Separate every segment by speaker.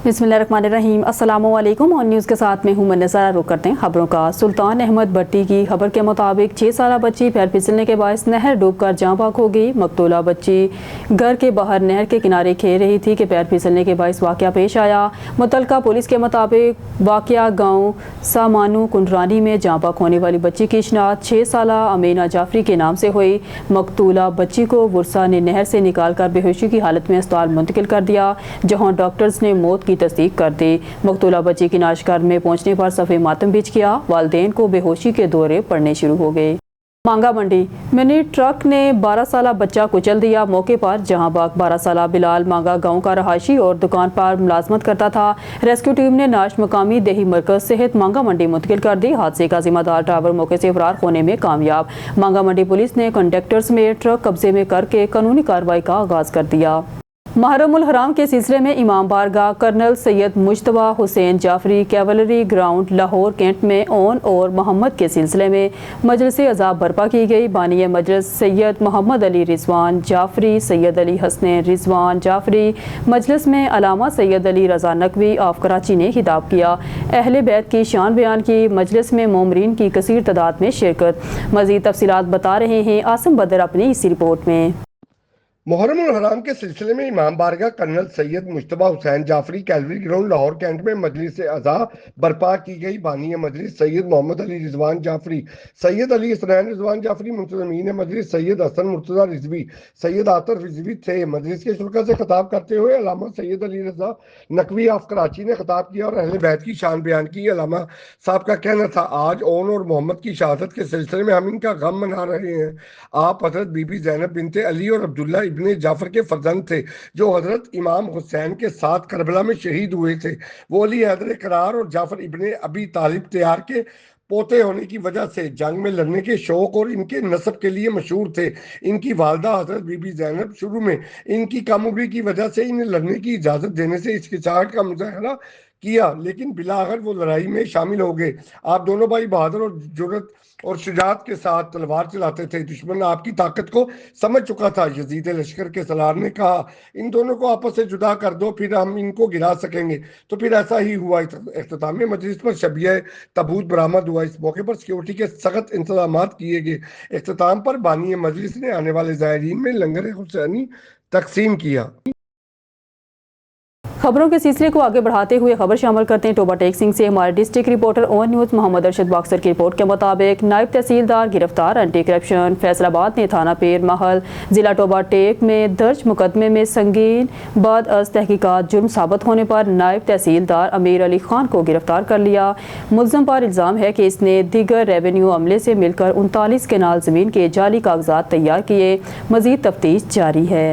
Speaker 1: बिस्मिल्लाहिर्रहमानिर्रहीम। अस्सलामुअलैकुम। और न्यूज़ के साथ में हूँ मनज़रा। रुक करते हैं खबरों का। सुल्तान अहमद भट्टी की खबर के मुताबिक 6 साला बच्ची पैर फिसलने के बायस नहर डूबकर जाँ बाक हो गई। मकतूला बच्ची घर के बाहर नहर के किनारे खेल रही थी कि पैर फिसलने के बायस वाक़या पेश आया। मुतल्लिका पुलिस के मुताबिक वाक़या गाँव सामानू कुंडरानी में जाँ बाक होने वाली बच्ची की शिनाख्त 6 साला अमीना जाफरी के नाम से हुई। मकतूला बच्ची को वर्सा ने नहर से निकाल कर बेहोशी की हालत में अस्पताल मुंतकिल कर दिया, जहाँ डॉक्टर्स ने मौत की तस्दीक कर दी। मकतूला बच्ची की नाशकार में पहुंचने पर सफ़े मातम बिछ किया। वालिदैन को बेहोशी के दौरे पड़ने शुरू हो गए। मांगा मंडी मिनी ट्रक ने 12 साला बच्चा कुचल दिया। मौके पर जहां बाग 12 साला बिलाल मांगा गांव का रहायशी और दुकान पर मुलाजमत करता था। रेस्क्यू टीम ने नाश मकामी देही मरकज सेहत मांगा मंडी मुंतकिल कर दी। हादसे का जिम्मेदार ड्राइवर मौके से फरार होने में कामयाब। मांगा मंडी पुलिस ने कंडक्टर्स में ट्रक कब्जे में करके कानूनी कार्रवाई का आगाज कर दिया। मुहर्रमुल हराम के सिलसिले में इमाम बारगाह colonel Syed Mujtaba Hussain Jafri cavalry ground Lahore cantt में ओन और मोहम्मद के सिलसिले में मजलिस अज़ाब बर्पा की गई। बानी मजलिस सैयद मोहम्मद अली रिजवान जाफरी, सैयद अली हसन रिजवान जाफरी मजलिस में अलामा सैयद अली रज़ा नकवी ऑफ कराची ने खिताब किया। अहले बैत की शान बयान की। मजलिस में मोमरीन की कसीर तादाद में शिरकत। मज़ीद तफसीलात बता रहे हैं आसिम बदर अपनी इसी रिपोर्ट में।
Speaker 2: मुहर्रमुल हराम के सिलसिले में इमाम बारगाह colonel Syed Mujtaba Hussain Jafri cavalry ground Lahore cantt में मजलिस अज़ा बर्पा की गई। बानी मजलिस सैयद मोहम्मद अली रिजवान जाफरी, सैयद अली हसन रिजवान जाफरी, मुंतज़मीन मजलिस सैयद हसन मुर्तज़ा रिजवी, सैयद आतर रिजवी थे। मजलिस के शुल्का से खिताब करते हुए अलामा सैयद अली रज़ा नकवी ऑफ कराची ने खिताब किया और अहले बैत की शान बयान की। अलामा साहब का कहना था, आज ओन और मोहम्मद की शहादत के सिलसिले में हम इनका गम मना रहे हैं। आप हजरत बीबी ज़ैनब बिनते अली और अब्दुल्ला इब्ने जाफर के फर्जंद थे, जो हजरत इमाम हुसैन के साथ करबला में शहीद हुए थे। वो अली हैदर करार और जाफर इब्ने अबी तालिब तैयार के पोते होने की वजह से जंग में लड़ने के शौक और इनके नस्ब के लिए मशहूर थे। इनकी वालदा हजरत बीबी ज़ैनब शुरू में इनकी कम उम्री की वजह से इन्हें लड़ने की इजाजत देने से हिचकिचाहट का मुजाहरा किया, लेकिन बिलाखिर वो लड़ाई में शामिल हो गए। आप दोनों भाई बहादुर और जुर्रत और शुजात के साथ तलवार चलाते थे। दुश्मन आपकी ताकत को समझ चुका था। यजीद लश्कर के सलार ने कहा, इन दोनों को आपस से जुदा कर दो, फिर हम इनको गिरा सकेंगे। तो फिर ऐसा ही हुआ। इख्तितामी मजलिस पर शबिया तबूत बरामद हुआ। इस मौके पर सिक्योरिटी के सख्त इंतजाम किए गए। इख्तिताम पर बानी मजलिस ने आने वाले ज़ायरीन में लंगर हुसैनी तकसीम किया।
Speaker 1: खबरों के सिलसिले को आगे बढ़ाते हुए खबर शामिल करते हैं टोबा टेक सिंह से। हमारे district reporter on news Mohammad Arshad boxer की रिपोर्ट के मुताबिक नायब तहसीलदार गिरफ्तार। एंटी करप्शन फैसलाबाद ने थाना पीर महल जिला टोबा टेक में दर्ज मुकदमे में संगीन बाद अज तहकीकात जुर्म साबित होने पर नायब तहसीलदार अमीर अली खान को गिरफ्तार कर लिया। मुल्ज़म पर इल्ज़ाम है कि इसने दीगर रेवेन्यू अमले से मिलकर 39 केनाल ज़मीन के जाली कागजात तैयार किए। मज़ीद तफ्तीश जारी है।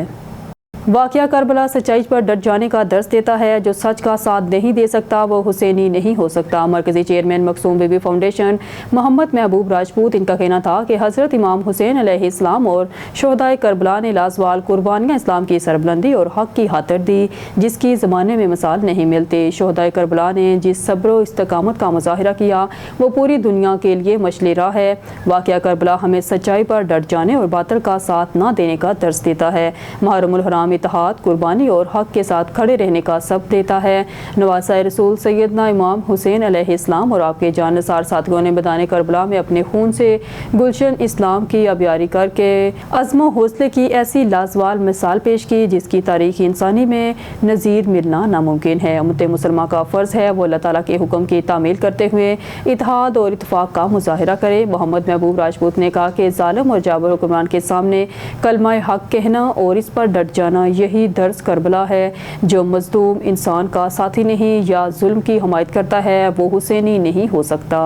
Speaker 1: वाक़या करबला सच्चाई पर डट जाने का दर्स देता है। जो सच का साथ नहीं दे सकता वो हुसैनी नहीं हो सकता। मरकजी चेयरमैन मकसूम बीबी फाउंडेशन मोहम्मद महबूब राजपूत, इनका कहना था कि हज़रत इमाम हुसैन अलैहिस्सलाम और शोहदाए करबला ने लाजवाल कुर्बानियाँ इस्लाम की सरबुलंदी और हक़ की खातिर दी, जिसकी ज़माने में मिसाल नहीं मिलती। शोहदाए करबला ने जिस सब्र व इस्तकामत का मुजाहिरा किया वो पूरी दुनिया के लिए मशले राह है। वाक़या करबला हमें सच्चाई पर डट जाने और बातिल का साथ न देने का दर्स देता है। मुहर्रमुल हराम इत्तेहाद, कुर्बानी और हक के साथ खड़े रहने का सब देता है। नवासा रसूल सैयदना इमाम हुसैन अलैहिस्सलाम और आपके जानसार साथियों ने मैदान करबला में अपने खून से गुलशन इस्लाम की अबियारी करके अज़्म हौसले की ऐसी लाजवाल मिसाल पेश की, जिसकी तारीख इंसानी में नज़ीर मिलना नामुमकिन है। उम्मत मुसलमान का फ़र्ज़ है वो अल्लाह ताला के हुक्म की तामील करते हुए इत्तेहाद और इत्तफाक का मुजाहिरा करे। मोहम्मद महबूब राजपूत ने कहा कि जालिम और जाबर हुक्मरान के सामने कलमा हक कहना और इस पर डट जाना यही दर्स करबला है। जो मज़लूम इंसान का साथी नहीं या जुल्म की हमायत करता है वो हुसैनी नहीं हो सकता।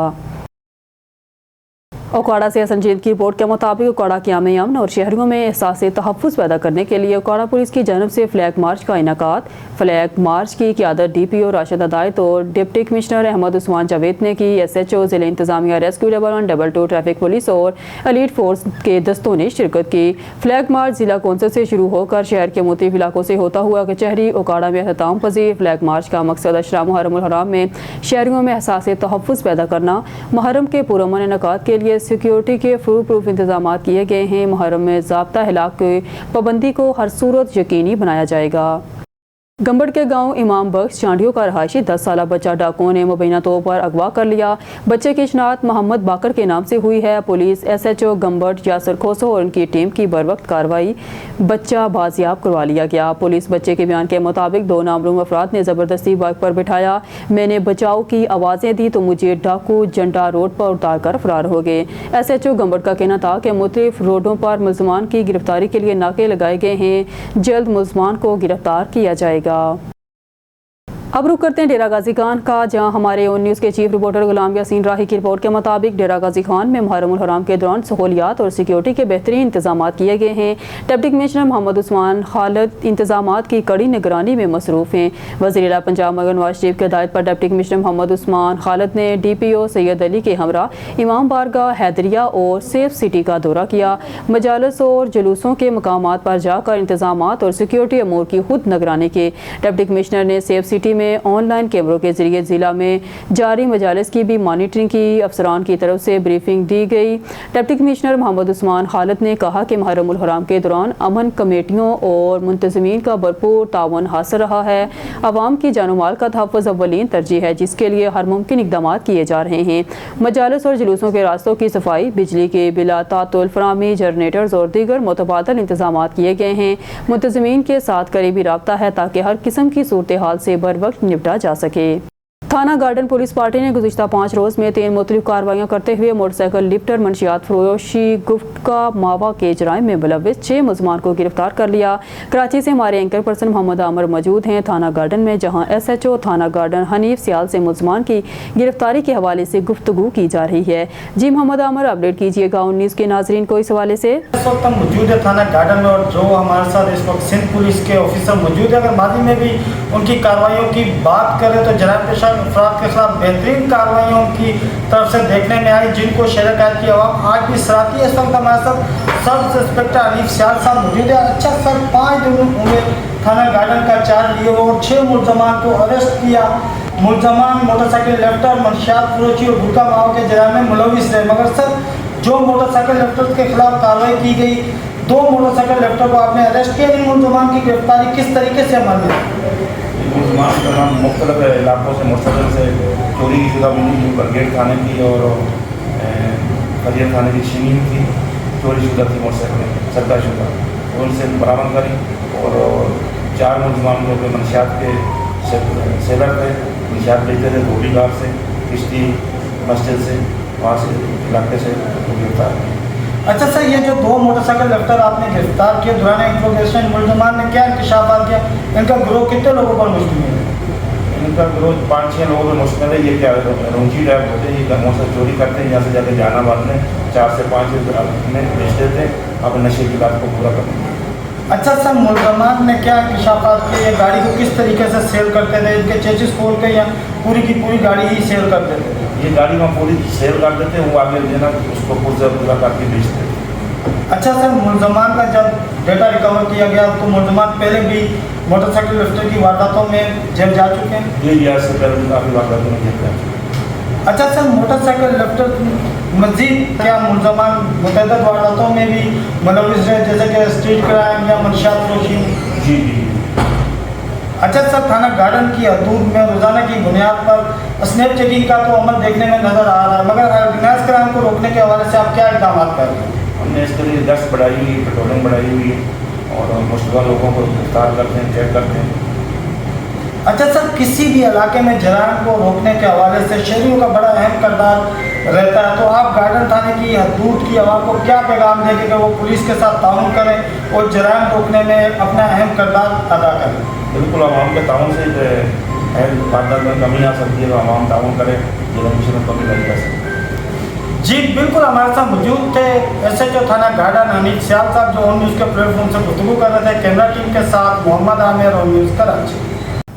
Speaker 1: ओकाड़ा से संजीद की रिपोर्ट के मुताबिक ओकाड़ा क़याम अमन और शहरियों में एहसास तहफ़्फ़ुज़ पैदा करने के लिए ओकाड़ा पुलिस की जानब से फ्लैग मार्च का इनेकाद। फ्लैग मार्च की क़यादत DPO राशिद अदायत और डिप्टी कमिश्नर अहमद उस्मान जावेद ने की। SHO ज़िला इंतज़ामिया रेस्क्यू 112 ट्रैफिक पुलिस और एलीट फोर्स के दस्तों ने शिरकत की। फ्लैग मार्च ज़िला कौंसिल से शुरू होकर शहर के मुख्तलिफ इलाकों से होता हुआ कचहरी ओकाड़ा में अख्ताम पजीर। फ्लैग मार्च का मकसद अशरा मुहर्रमुल हराम में शहरियों में एहसास तहफ़्फ़ुज़ पैदा करना। मुहर्रम के पुरअमन इनेकाद के लिए सिक्योरिटी के फुल प्रूफ इंतजाम किए गए हैं। मुहर्रम में ज़ाब्ता हिलाक की पाबंदी को हर सूरत यकीनी बनाया जाएगा। गंबड़ के गांव इमाम बख्श चांडियों का रहायशी 10 साला बच्चा डाकुओं ने मुबैना तौर पर अगवा कर लिया। बच्चे की शनाख्त मोहम्मद बाकर के नाम से हुई है। पुलिस SHO गंबड़ यासर खोसो और उनकी टीम की बरवक्त कार्रवाई बच्चा बाजियाब करवा लिया गया। पुलिस बच्चे के बयान के मुताबिक 2 नामलूम अफराद ने ज़बरदस्ती बाइक पर बिठाया। मैंने बचाव की आवाज़ें दी तो मुझे डाकू जंडा रोड पर उतार कर फरार हो गए। SHO गंबड़ का कहना था कि मुख्तलिफ रोडों पर मुलजमान की गिरफ्तारी के लिए नाके लगाए गए हैं। जल्द मुलजमान को गिरफ्तार किया जाएगा। अब रुक करते हैं डेरा गाजी खान का, जहां हमारे ON न्यूज़ के चीफ रिपोर्टर गुलाम यासीन राही की रिपोर्ट के मुताबिक डेरा गाजी खान में मुहर्रमुल हराम के दौरान सहूलियात और सिक्योरिटी के बेहतरीन इंतजाम किए गए हैं। डिप्टी कमिश्नर मोहम्मद उस्मान खालिद इंतजामात की कड़ी निगरानी में मसरूफ़ हैं। वज़ीर-ए-आला पंजाब मगर नवाज शरीफ की हिदायत पर डिप्टी कमिश्नर मोहम्मद उस्मान खालिद ने DPO सैयद अली के हमरा इमाम बारगाह हैदरिया और सेफ सिटी का दौरा किया। मजालस और जुलूसों के मकामात पर जाकर इंतजामात और सिक्योरिटी अमूर की खुद निगरानी की। डिप्टी कमिश्नर ने सेफ सिटी में ऑनलाइन कैमरों के जरिए जिला में जारी मजालिस की भी मॉनिटरिंग की। अफसरान की तरफ से ब्रीफिंग दी गई। डिप्टी कमिश्नर मोहम्मद उस्मान खालिद ने कहा कि मुहर्रमुल हराम के दौरान अमन कमेटियों और मुंतज़मीन का भरपूर तावन हासिल रहा है। अवाम की जान माल का तहफ़्फ़ुज़ अव्वलीन तरजीह है, जिसके लिए हर मुमकिन इक़दाम किए जा रहे हैं। मजालिस और जुलूसों के रास्तों की सफाई, बिजली के बिला तातुल फराहमी, जनरेटर्स और दीगर मुतबादल इंतजाम किए गए हैं। मुंतज़मीन के साथ करीबी रब्ता है ताकि हर किस्म की सूरत हाल से बर वक्त निपटा जा सके। थाना गार्डन पुलिस पार्टी ने गुज़िश्ता 5 रोज़ में 3 मुख्तलिफ कार्रवाइयाँ करते हुए मोटरसाइकिल लिफ्टर, मंशियात फरोशी, गुफ्का मावा के जराइम में मुलव्विस 6 मुलज़मान को गिरफ्तार कर लिया। कराची से हमारे एंकर पर्सन मोहम्मद आमर मौजूद हैं थाना गार्डन में, जहां SHO थाना गार्डन हनीफ सियाल से मुलज़मान की गिरफ्तारी के हवाले से गुफ्तगू की जा रही है। जी मोहम्मद आमर, अपडेट कीजिएगा ON न्यूज़ के नाजरीन को इस हवाले से।
Speaker 3: इस वक्त हम मौजूद है थाना गार्डन में और जो हमारे साथ इस वक्त सिंध पुलिस के ऑफिसर मौजूद है। अगर माजी में भी उनकी कार्रवाइयों की बात करें तो जराइम पेशा अफराद के खिलाफ बेहतरीन कार्रवाइयों की तरफ से देखने में आई, जिनको शहर की आवाम आज भी सराहती है। इस वक्त हमारे साथ सब इंस्पेक्टर हनीफ सियाल साहब मौजूद है। अच्छा सर, 5 दिन हुए थाना गार्डन का चार्ज लिए और 6 मुलजमान को अरेस्ट किया। मुलजमान मोटरसाइकिल लिफ्टर, मंशियात फरोशी और गुटखा मावा के जराइम में मुलव्विस रहे। मगर सर, जो मोटरसाइकिल लिफ्टर के खिलाफ कार्रवाई की गई, 2 मोटरसाइकिल लिफ्टर को आपने अरेस्ट किया, इन मुलजमान की गिरफ्तारी किस तरीके से अमल में?
Speaker 4: मुलजमान का नाम मुख्तलिफ इलाकों से मोटरसाइकिल से चोरी की शुदा मिली, बरगेट थाने की और फरिया थाने की छीनी थी, चोरी शुदा थी मोटरसाइकिल सरकार शुदा, उनसे बरामद करी। और 4 मुलजमान जो कि मंशियात के सेलर थे, मंशियात बेचते थे धोबी घाट से, किश्ती मस्जिद से, वहाँ से इलाके से गिरफ्तार।
Speaker 3: अच्छा सर, ये जो 2 मोटरसाइकिल लिफ्टर आपने गिरफ्तार किए, दौरान इंट्रोगेशन मुलजमान ने क्या इंकशाफात किया? इनका गिरोह कितने लोगों पर मुश्तमिल है?
Speaker 4: इनका गिरोह 5-6 लोगों पर मुश्तमिल है। ये क्या रोजी टाइप होते हैं, ये घरों से चोरी करते हैं, यहाँ से जाकर जहानाबाद में 4 से 5 में बेचते थे अपने नशे की बात को पूरा करने।
Speaker 3: अच्छा सर, मुलजमान ने क्या इंकशाफात किए? ये गाड़ी को किस तरीके से सेल करते थे? इनके चेचिस खोल के या पूरी की पूरी गाड़ी ही सेल करते थे?
Speaker 4: ये गाड़ी में पूरी सेल कर देते, वो आगे देना उसको पूरा करके बेचते।
Speaker 3: अच्छा सर, मुलजमान का जब डेटा रिकवर किया गया तो मुलजमान पहले भी मोटरसाइकिल लिफ्टर की वारदातों में जेल जा चुके हैं?
Speaker 4: ये यहाँ से पहले काफ़ी वारदातों में जेल जा चुके हैं।
Speaker 3: अच्छा सर, मोटरसाइकिल लिफ्टर मजीद क्या मुलजमान मुतअद्दिद वारदातों में भी मुलव्विस है, जैसे कि स्ट्रीट क्राइम या मंशियात फरोशी?
Speaker 4: जी जी।
Speaker 3: अच्छा सर, थाना गार्डन की हदूद में रोज़ाना की बुनियाद पर स्नैप चेकिंग का तो अमल देखने में नज़र आ रहा है, मगर ऑर्गेनाइज क्राइम को रोकने के हवाले से आप क्या इक़दाम कर रहे हैं?
Speaker 4: हमने इसके लिए गश्त बढ़ाई हुई है, पेट्रोलिंग बढ़ाई हुई है और मुश्तबा लोगों को गिरफ्तार करते हैं, चेक करते हैं।
Speaker 3: अच्छा सर, किसी भी इलाके में जराइम को रोकने के हवाले से शहरियों का बड़ा अहम किरदार रहता है, तो आप गार्डन थाने की हदूद की आवाम को क्या पैगाम देंगे कि वो पुलिस के साथ ताउन करें और जराइम रोकने में अपना अहम किरदार अदा करें?
Speaker 4: बिल्कुल, आवाम के ताउन से वारदात में कमी आ सकती है, तो आवाम ताउन करे, जुर्म में कमी लाई जा सकती है।
Speaker 3: जी बिल्कुल, हमारे साथ मौजूद थे SHO थाना गार्डन हनीफ सियाल साहब, जो ON न्यूज़ के प्लेटफॉर्म से गुफ्तगू कर रहे थे। कैमरा टीम के साथ Mohammad Aamir, ON news Karachi.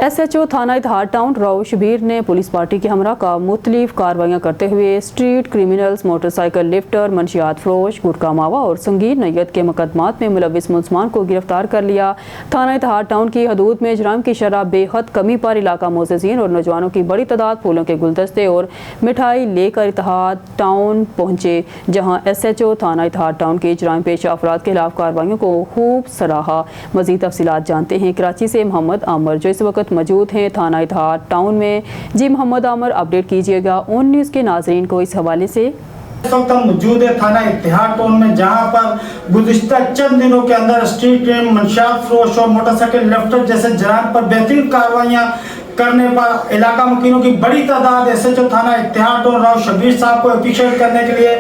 Speaker 1: SHO थाना इतिहाद टाउन राव शबीर ने पुलिस पार्टी के हमरा का मुख्तलिफ कार्रवाइयाँ करते हुए स्ट्रीट क्रिमिनल्स, मोटरसाइकिल लिफ्टर, मंशियात फरोश, गुटखा मावा और संगीन नैयत के मुकदमात में मुलविस मुलजमान को गिरफ्तार कर लिया। थाना इतिहाद टाउन की हदूद में जराइम की शरह बेहद कमी पर इलाका मोअज़्ज़िज़ीन और नौजवानों की बड़ी तादाद फूलों के गुलदस्ते और मिठाई लेकर इतिहाद टाउन पहुँचे, जहाँ SHO थाना इतिहाद टाउन के जराइम पेशा अफराद के खिलाफ कार्रवाइयों को खूब सराहा। मज़ीद तफसीलात जानते हैं कराची से मोहम्मद आमर, जो इस वक्त मौजूद हैं थाना इतिहाद टाउन में। जी मोहम्मद आमर, अपडेट कीजिएगा ऑन न्यूज़ के नाज़रीन को इस हवाले से।
Speaker 3: इस वक्त हम मौजूद है थाना इतिहाद टाउन में, जहां पर गुज़िश्ता चंद दिनों के अंदर स्ट्रीट क्राइम, मंशियात फरोश और मोटरसाइकिल लिफ्टर जैसे जराइम पर बेहतरीन कार्रवाइयां करने पर इलाका मुकीनों की बड़ी तादाद SHO थाना इतिहाद टाउन राव शबीर साहब को अप्रिशिएट करने के लिए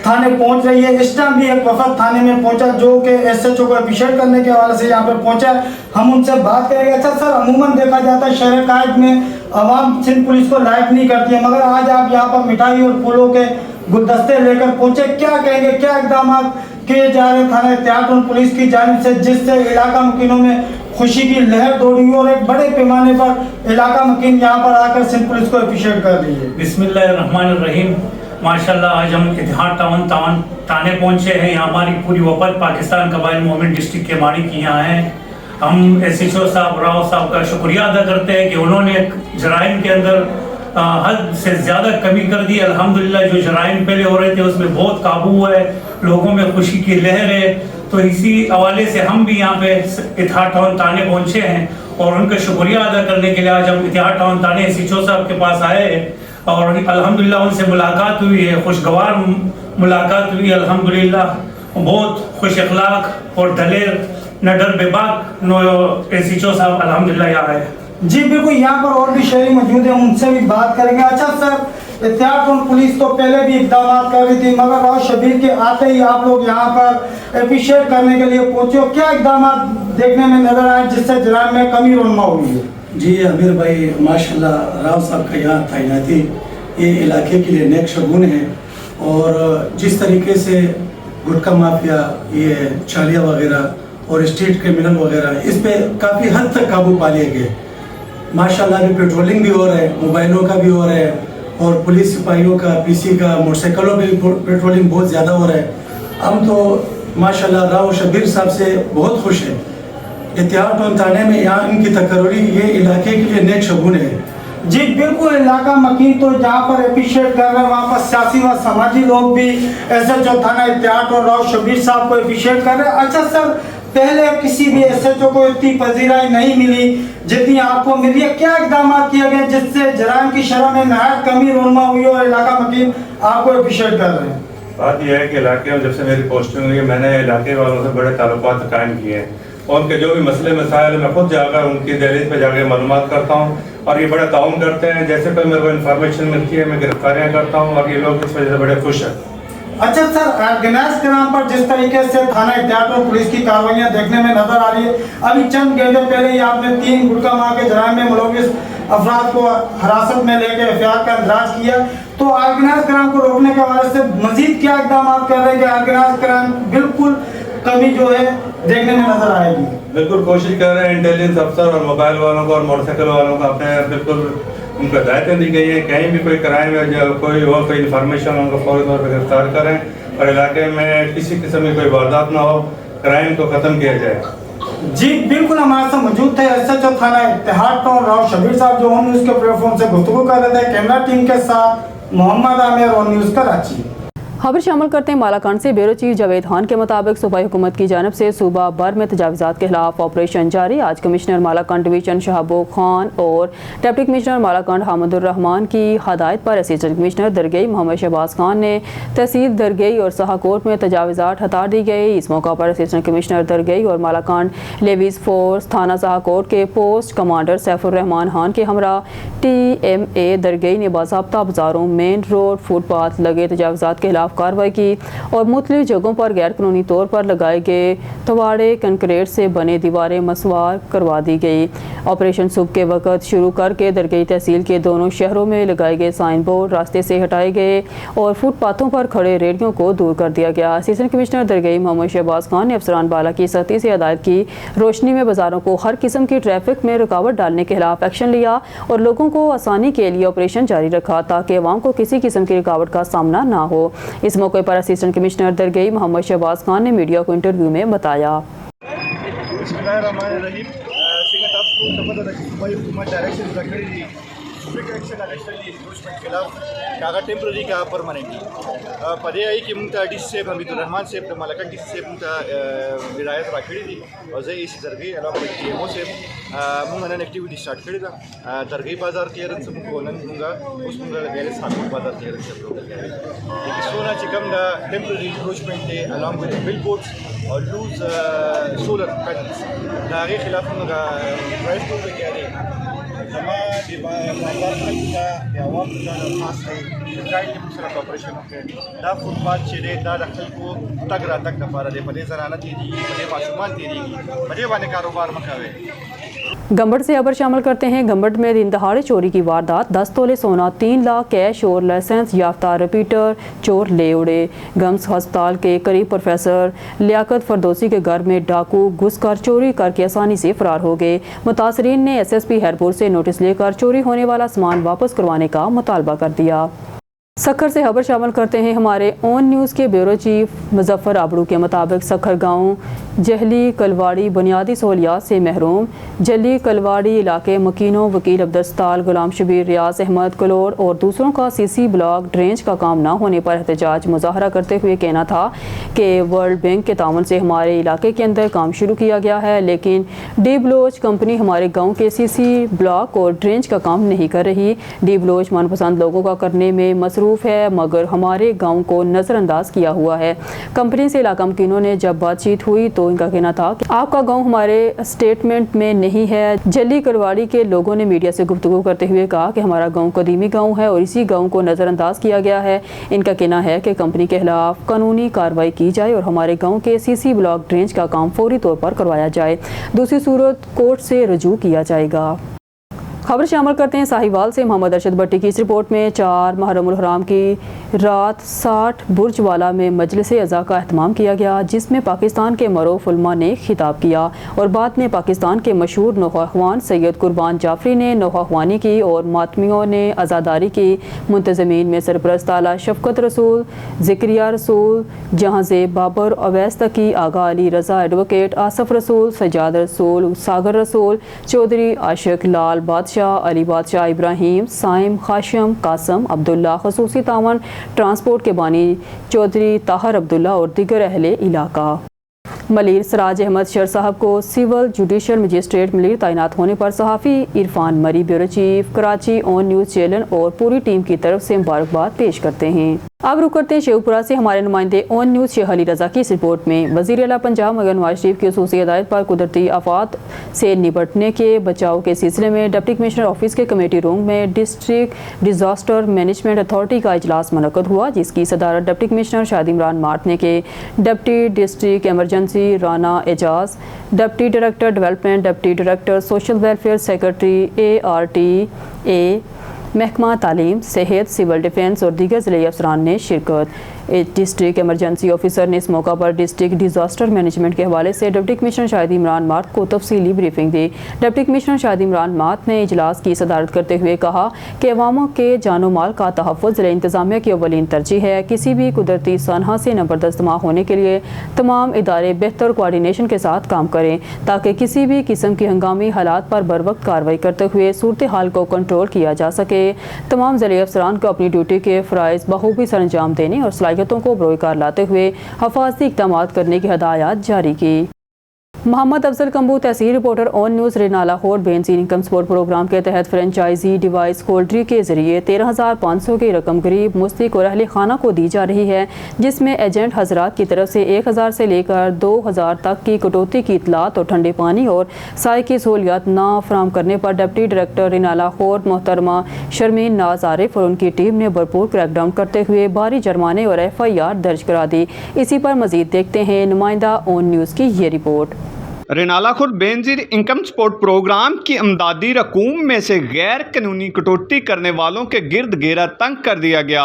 Speaker 3: थाने पहुंच रही है। इस टाइम भी एक वफद थाने में पहुंचा जो कि SHO को अप्रिशिएट करने के हवाले से यहाँ पर पहुंचा। हम उनसे बात करेंगे। अच्छा सर, अमूमन देखा जाता है शहर कायद में अवाम सिंध पुलिस को लाइक नहीं करती है, मगर आज आप यहाँ पर मिठाई और फूलों के गुलदस्ते लेकर पहुंचे, क्या कहेंगे, क्या इकदाम किए जा रहे थाना इतिहाद टाउन पुलिस की जानिब से, जिससे इलाका मुकीनों में खुशी की लहर दौड़ी और एक बड़े पैमाने पर इलाका मुकीन यहाँ पर आकर सिंध पुलिस को अप्रिशिएट कर रही है?
Speaker 5: बिस्मिल्लाहिर्रहमानिर्रहीम। माशाल्लाह आज हम इतिहाद टाउन थाने पहुँचे हैं। यहाँ हमारी पूरी वफद पाकिस्तान कबाइल मूवमेंट डिस्ट्रिक्ट के माड़ी की यहाँ है। हम SHO साहब, राव साहब का शुक्रिया अदा करते हैं कि उन्होंने जराइम के अंदर हद से ज़्यादा कमी कर दी। अल्हम्दुलिल्लाह जो जराइम पहले हो रहे थे उसमें बहुत काबू हुआ है, लोगों में खुशी की लहर है। तो इसी हवाले से हम भी यहाँ पे इतिहाद टाउन थाने पहुँचे हैं और उनका शुक्रिया अदा करने के लिए आज हम इतिहाद टाउन थाने SHO साहब के पास आए हैं और अल्हम्दुलिल्लाह उनसे मुलाकात हुई है, खुशगवार मुलाकात हुई। अल्हम्दुलिल्लाह बहुत खुश अखलाक और दलेर नडर बेबाक SHO साहब अल्हम्दुलिल्लाह यहाँ आए।
Speaker 3: जी बिल्कुल, यहाँ पर और भी शहरी मौजूद है, उनसे भी बात करेंगे। अच्छा सर, इतिहाद टाउन पुलिस तो पहले भी इकदाम कर रही थी, मगर राव शबीर के आते ही आप लोग यहाँ पर अप्रिशिएट करने के लिए पहुंचे हो, क्या इकदाम देखने में नजर आए जिससे जराइम में कमी रोनमा हुई है?
Speaker 6: जी अमीर भाई, माशाल्लाह राव साहब का यहाँ तैनाती ये इलाके के लिए नेक शगुन है और जिस तरीके से गुटखा माफिया, ये चालिया वगैरह और स्ट्रीट क्रिमिनल वगैरह, इस पे काफ़ी हद तक काबू पा लिए गए। माशाल्लाह अभी पेट्रोलिंग भी हो रहा है, मोबाइलों का भी हो रहा है और पुलिस सिपाहियों का, PC का, मोटरसाइकिलों पे भी पेट्रोलिंग बहुत ज़्यादा हो रहा है। हम तो माशाल्लाह राव शबीर साहब से बहुत खुश हैं। इतिहाद टाउन थाने में यहाँ इनकी तकर्री ये इलाके के लिए नेक शगुन है।
Speaker 3: जी बिल्कुल, इलाका मकीन तो जहाँ पर अप्रिशिएट कर रहे हैं, वहाँ पर सियासी व समाजी लोग भी SHO थाना इतिहाद और राव शबीर साहब को अप्रिशिएट कर रहे हैं। अच्छा सर, पहले किसी भी SHO को इतनी पजीराई नहीं मिली जितनी आपको मिली है, क्या इकदाम किए गए जिससे जराइम की शरह में नहायत कमी रोनमा हुई और इलाका मकीन आपको अप्रिशिएट कर रहे हैं?
Speaker 4: बात यह है कि इलाके में जब से मेरी पोस्टिंग हुई है, मैंने इलाके वालों से बड़े ताल्लुकात कायम किए हैं और उनके जो भी मसले मसाइल मैं खुद जाकर उनकी दहलीज पे जाकर मालूमात करता हूँ और ये बड़ा ताउन करते हैं। जैसे कोई मेरे को इन्फॉर्मेशन मिलती है मैं गिरफ्तारियाँ करता हूँ और ये लोग इस वजह से बड़े खुश हैं।
Speaker 3: अच्छा सर, ऑर्गेनाइज क्राइम पर जिस तरीके से थाना इतिहाद और पुलिस की कार्रवाइयां देखने में नजर आ रही है, अभी चंद घंटे पहले ही आपने 3 गुटखा मार के जराइम में मुलविस अफराद को हिरासत में लेकर एफआईआर का इंदराज किया, तो ऑर्गेनाइज क्राइम को रोकने के हवाले से मजीद क्या इकदाम कर रहे हैं कि ऑर्गेनाइज क्राइम बिल्कुल कमी जो है देखने में नजर आएगी? बिल्कुल
Speaker 4: कोशिश कर रहे हैं इंटेलिजेंस अफसर और मोबाइल वालों को और मोटरसाइकिल वालों को अपने बिल्कुल उनको हिदायतें दी गई हैं, कहीं भी कोई क्राइम है जो कोई हो, कोई इन्फॉर्मेशन उनको फौरी तौर पर गिरफ्तार करें और इलाके में किसी किस्म की कोई वारदात ना हो, क्राइम को ख़त्म किया जाए।
Speaker 3: जी बिल्कुल, हमारे साथ मौजूद थे SHO थाना इतिहाद टाउन राव शबीर साहब, जो ऑन न्यूज़ के प्लेटफॉर्म से गुफ्तगू कर रहे थे। कैमरा टीम के साथ मोहम्मद आमिर, ऑन न्यूज़ कराची।
Speaker 1: खबर शामिल करते हैं मालाकांड से। ब्यूरो चीफ जावेद खान के मुताबिक सूबाई हुकूमत की जानब से सूबा भर में तजावुज़ात के खिलाफ ऑपरेशन जारी। आज कमिश्नर मालाकांड डिवीजन शहाबो खान और डिप्टी कमिश्नर मालाकांड हामिदुर रहमान की हदायत पर असिस्टेंट कमिश्नर दरगई मोहम्मद शहबाज खान ने तहसील दरगई और सहाकोट में तजावुज़ात हटा दी गई। इस मौका पर असिस्टेंट कमिश्नर दरगई और मालाकांड लेवीज फोर्स थाना सहाकोट के पोस्ट कमांडर सैफुर रहमान खान के हमरा TMA दरगई ने बाज़ाब्ता बाज़ारों, मेन रोड, फुटपाथ लगे तजावुज़ात के खिलाफ खिलाफ कार्रवाई की और मुख्तलिफ जगहों पर गैर कानूनी तौर पर लगाए गए तवाड़े कंक्रीट से बने दीवारें मसवार करवा दी गई। ऑपरेशन सुबह के वक्त शुरू करके दरगई तहसील के दोनों शहरों में लगाए गए साइन बोर्ड रास्ते से हटाए गए और फुटपाथों पर खड़े रेहड़ियों को दूर कर दिया गया। असिस्टेंट कमिश्नर दरगई मोहम्मद शहबाज खान ने अफसरान बाला की सख्ती से हिदायत की रोशनी में बाजारों को हर किस्म की ट्रैफिक में रुकावट डालने के खिलाफ एक्शन लिया और लोगों को आसानी के लिए ऑपरेशन जारी रखा ताकि अवाम को किसी किस्म की रुकावट का सामना ना हो। इस मौके पर असिस्टेंट कमिश्नर दरगई मोहम्मद शहबाज खान ने मीडिया को इंटरव्यू में बताया।
Speaker 7: टेम्पररी का परमानेंटली पदे आई कि मुंता डीसी साहब हमीदुर रहमान साहब मलकन डीसी साहब मुंता विलायत राखड़ी दी और जे इस दरगई अलावा टीएमओ साहब मुंगन एक्टिविटी स्टार्ट करी दा दरगई बाजार क्लियरेंस मुंगो नन मुंगा उस मुंगा लगे साकुर बाजार क्लियरेंस एक सोना चिकम दा टेम्पररी इंक्रोचमेंट है अलोंग विद बिलबोर्ड्स और लूज सोलर पैनल्स दागे खिलाफ मुंगा ड्राइव टू पे क्या जमा बाजार का आवाम का खास है गाइड मुसलत ऑपरेशन है दा फुटपाथ चले दा दखल को तक रात तक दफारा दे पदे जनाना तेरी पदे मासूमान तेरी पदे वाले कारोबार मकावे।
Speaker 1: गंबड़ से खबर शामिल करते हैं। गंबड़ में दिन दहाड़े चोरी की वारदात, 10 तोले सोना, 3 लाख कैश और लाइसेंस याफ्ता रिपीटर चोर ले उड़े। गम्स अस्पताल के करीब प्रोफेसर लियाकत फरदौसी के घर में डाकू घुसकर चोरी करके आसानी से फरार हो गए। मुतासरीन ने एसएसपी हैरपुर से नोटिस लेकर चोरी होने वाला सामान वापस करवाने का मुतालबा कर दिया। सखर से खबर शामिल करते हैं। हमारे ऑन न्यूज़ के ब्यूरो चीफ मुजफ्फर आबड़ू के मुताबिक सखर गांव जहली कलवाड़ी बुनियादी सहूलियात से महरूम। जहली कलवाड़ी इलाके मकीनों वकील अब्दुलस्ताल, गुलाम शबीर, रियाज अहमद कलोर और दूसरों का सीसी ब्लॉक ड्रेंच का काम न होने पर एहतजाज मुजाहरा करते हुए कहना था कि वर्ल्ड बैंक के तावन से हमारे इलाके के अंदर काम शुरू किया गया है, लेकिन डी ब्लोच कंपनी हमारे गाँव के सीसी ब्लॉक और ड्रेंच का काम नहीं कर रही। डी ब्लोच मनपसंद लोगों का करने में मसरूफ़ है मगर हमारे गांव को नज़रअंदाज किया हुआ है। कंपनी से इलाका मकीनों ने जब बातचीत हुई तो इनका कहना था कि आपका गांव हमारे स्टेटमेंट में नहीं है। जली करवाड़ी के लोगों ने मीडिया से गुफ्तगू करते हुए कहा कि हमारा गांव कदीमी गांव है और इसी गांव को नज़रअंदाज किया गया है। इनका कहना है कि कंपनी के खिलाफ कानूनी कार्रवाई की जाए और हमारे गाँव के सीसी ब्लॉक ड्रेंच का काम फौरी तौर पर करवाया जाए, दूसरी सूरत कोर्ट से रजू किया जाएगा। खबर शामिल करते हैं साहिवाल से। मोहम्मद अरशद भट्टी की इस रिपोर्ट में 4 मुहर्रमुल हराम की रात 60 बुर्जवाला में मजलिस अज़ा का एहतमाम किया गया, जिसमें पाकिस्तान के मरूफ उलमा ने खिताब किया और बाद में पाकिस्तान के मशहूर नौखाख्वान सैयद कुर्बान जाफरी ने नौखाख्वानी की और मातमियों ने अज़ादारी की। मुंतज़मीन में सरपरस्त आला शफकत रसूल, ज़िक्रिया रसूल, जहांज़ेब बाबर, अवैस तकी, आगा अली रज़ा, एडवोकेट आसफ रसूल, सजाद रसूल, सागर रसूल, चौधरी आशिक लाल बादशाह, अली बादशाह, इब्राहिम, साइम, खाशिम, कासम, अब्दुल्ला, खसूसी तावन, ट्रांसपोर्ट के बानी चौधरी ताहर अब्दुल्ला और दीगर अहले इलाका। मलिर सराज अहमद शर साहब को सिविल जुडिशल मजिस्ट्रेट मलिर तैनात होने पर सहाफ़ी इरफान मरी bureau chief Karachi on news channel और पूरी टीम की तरफ से मुबारकबाद पेश करते हैं। अब रुक करते हैं शेखपुरा से। हमारे नुमाइंदे ऑन न्यूज़ शेख अली रज़ा की इस रिपोर्ट में वज़ीर आला पंजाब मगर नवाज शरीफ की खुसूसी हिदायत पर कुदरती आफात से निपटने के बचाव के सिलसिले में डिप्टी कमिश्नर ऑफिस के कमेटी रूम में डिस्ट्रिक्ट डिजास्टर मैनेजमेंट अथॉरिटी का इजलास मुनक्कद हुआ, जिसकी सदारत deputy commissioner Shahid Imran mart ने के। Deputy district emergency Rana Ejaz, deputy director development, deputy director social welfare, secretary ARTA, महकमा तालीम, सेहत, सिविल डिफेंस और दीगर ज़िले अफसरान ने शिरकत। डिस्ट्रिक्ट एमरजेंसी ऑफिसर ने इस मौका पर डिस्ट्रिक्ट डिजास्टर मैनेजमेंट के हवाले से डिप्टी कमिश्नर शाहिद इमरान मार्ट को तफसीली ब्रीफिंग दी। Deputy commissioner Shahid Imran mart ने इजलास की सदारत करते हुए कहा कि अवामों के जानो माल का तहफ़्फ़ुज़ ज़िला इंतज़ामिया की अव्वलीन तरजीह है। किसी भी कुदरती सनहा से ज़बरदस्त मा होने के लिए तमाम इदारे बेहतर कोआर्डिनेशन के साथ काम करें ताकि किसी भी किस्म की हंगामी हालात पर बर वक्त कार्रवाई करते हुए सूरत हाल को कंट्रोल किया जा सके। तमाम ज़िले अफसरान को अपनी ड्यूटी के फ़राइज़ बखूबी सर अंजाम देने और सलाहियतों को बरोकार लाते हुए हिफाजती इक़दामात करने की हिदायत जारी की। محمد افضل کمبو تحصیل رپورٹر آن نیوز رینالا ہور بینزین انکم سپورٹ پروگرام کے تحت فرنچائزی ڈیوائس کولڈری کے ذریعے 13,500 کی رقم غریب مستحق اور اہل خانہ کو دی جا رہی ہے، جس میں ایجنٹ حضرات کی طرف سے 1,000 سے لے کر 2,000 تک کی کٹوتی کی اطلاعات اور ٹھنڈے پانی اور سائے کی سہولیات نہ فراہم کرنے پر ڈپٹی ڈائریکٹر رینالا ہور محترمہ شرمین ناز عارف اور ان کی ٹیم نے بھرپور کریک ڈاؤن کرتے ہوئے بھاری جرمانے اور FIR درج کرا دی۔ اسی پر مزید دیکھتے ہیں نمائندہ آن نیوز کی یہ رپورٹ۔
Speaker 8: رینالا خود بینظیر انکم سپورٹ پروگرام کی امدادی رقوم میں سے غیر قانونی کٹوتی کرنے والوں کے گرد گھیرا تنگ کر دیا گیا۔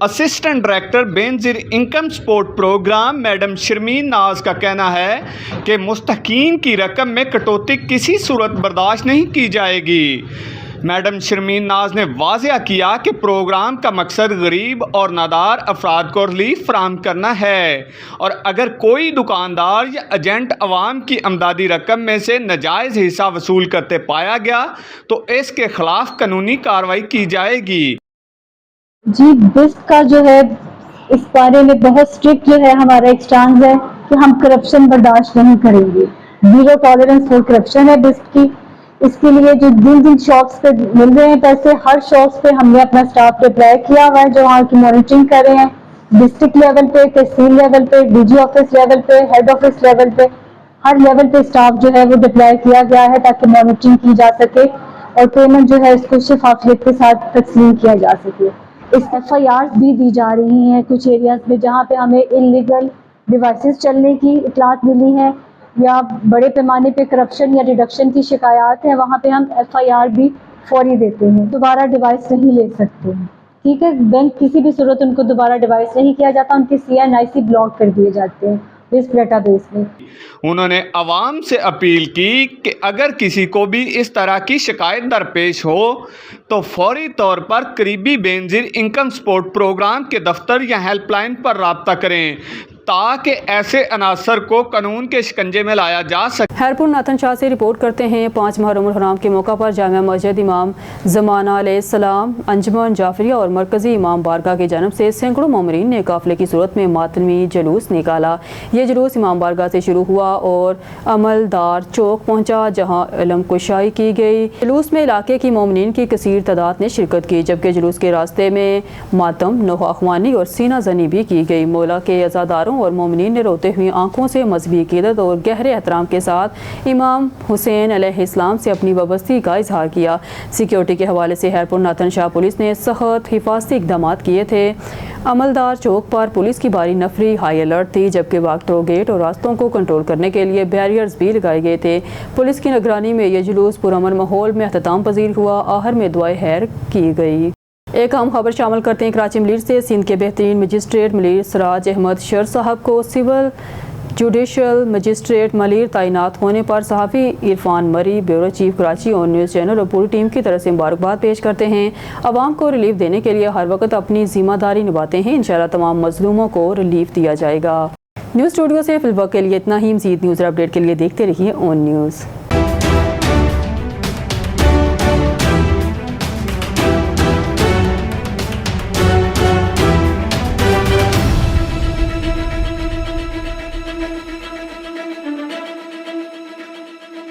Speaker 8: Assistant director Benazir income support programme madam Sharmeen Naz کا کہنا ہے کہ مستحقین کی رقم میں کٹوتی کسی صورت برداشت نہیں کی جائے گی۔ میڈم شرمین ناز نے واضح کیا کہ پروگرام کا مقصد غریب اور نادار افراد کو ریلیف فراہم کرنا ہے، اور اگر کوئی دکاندار یا ایجنٹ عوام کی امدادی رقم میں سے ناجائز حصہ وصول کرتے پایا گیا تو اس کے خلاف قانونی کارروائی کی جائے گی۔
Speaker 9: جی بسٹ کا جو ہے اس بارے میں بہت اسٹرکٹ جو ہے ہمارا ایک اسٹانس ہے کہ ہم کرپشن برداشت نہیں کریں گے، زیرو ٹالرنس فور کرپشن ہے بسٹ کی۔ اس کے لیے جو جن شاپس پہ مل رہے ہیں پیسے، ہر شاپس پہ ہم نے اپنا اسٹاف ڈپلائی کیا ہوا ہے جو وہاں کی مانیٹرنگ کر رہے ہیں، ڈسٹرکٹ لیول پہ، تحصیل لیول پہ، DG آفس لیول پہ، ہیڈ آفس لیول پہ، ہر لیول پہ اسٹاف جو ہے وہ ڈپلائی کیا گیا ہے تاکہ مانیٹرنگ کی جا سکے اور پیمنٹ جو ہے اس کو شفافیت کے ساتھ تقسیم کیا جا سکے۔ اس FIRs بھی دی جا رہی ہیں کچھ ایریاز میں جہاں پہ ہمیں انلیگل ڈیوائسز چلنے کی اطلاعات ملی ہیں یا بڑے پیمانے پہ کرپشن یا ڈیڈکشن کی شکایات ہیں، وہاں پہ ہم FIR بھی فوری دیتے ہیں، دوبارہ ڈیوائس نہیں لے سکتے ہیں، ٹھیک ہے۔ بینک کسی بھی صورت ان کو دوبارہ ڈیوائس نہیں کیا جاتا، ان کے CNIC بلاک کر دیے جاتے ہیں اس ڈیٹا بیس میں۔
Speaker 8: انہوں نے عوام سے اپیل کی کہ اگر کسی کو بھی اس طرح کی شکایت درپیش ہو تو فوری طور پر قریبی بینظیر انکم سپورٹ پروگرام کے دفتر یا ہیلپ لائن پر رابطہ کریں تاکہ ایسے عناصر کو قانون کے شکنجے میں لایا جا سکے۔
Speaker 1: خیرپور ناتھن شاہ سے رپورٹ کرتے ہیں 5 محرم الحرام کے موقع پر جامع مسجد امام زمانہ علیہ السلام انجمن جعفریہ اور مرکزی امام بارگاہ کی جانب سے سینکڑوں مومنین نے قافلے کی صورت میں ماتمی جلوس نکالا۔ یہ جلوس امام بارگاہ سے شروع ہوا اور عملدار چوک پہنچا جہاں علم کشائی کی گئی۔ جلوس میں علاقے کی مومنین کی کثیر تعداد نے شرکت کی، جبکہ جلوس کے راستے میں ماتم، نوحہ خوانی اور سینہ زنی بھی کی گئی۔ مولا کے عزاداروں اور مومنین نے روتے ہوئی آنکھوں سے مذہبی عقیدت اور گہرے احترام کے ساتھ امام حسین علیہ السلام سے اپنی وابستگی کا اظہار کیا۔ سیکیورٹی کے حوالے سے خیرپور ناتھن شاہ پولیس نے سخت حفاظتی اقدامات کیے تھے۔ عملدار چوک پر پولیس کی باری نفری ہائی الرٹ تھی، جبکہ واک گیٹ اور راستوں کو کنٹرول کرنے کے لیے بیریئرز بھی لگائے گئے تھے۔ پولیس کی نگرانی میں یہ جلوس پرامن ماحول میں اختتام پذیر ہوا۔ آخر میں دعائے خیر کی گئی۔ ایک اہم خبر شامل کرتے ہیں کراچی ملیر سے۔ سندھ کے بہترین مجسٹریٹ ملیر سراج احمد شر صاحب کو سول جوڈیشل مجسٹریٹ ملیر تعینات ہونے پر صحافی عرفان مری، بیورو چیف کراچی آن نیوز چینل اور پوری ٹیم کی طرف سے مبارکباد پیش کرتے ہیں۔ عوام کو ریلیف دینے کے لیے ہر وقت اپنی ذمہ داری نبھاتے ہیں۔ انشاءاللہ تمام مظلوموں کو ریلیف دیا جائے گا۔ نیوز اسٹوڈیو سے فی الوقت کے لیے اتنا ہی۔ مزید نیوز اپڈیٹ کے لیے دیکھتے رہیے آن نیوز۔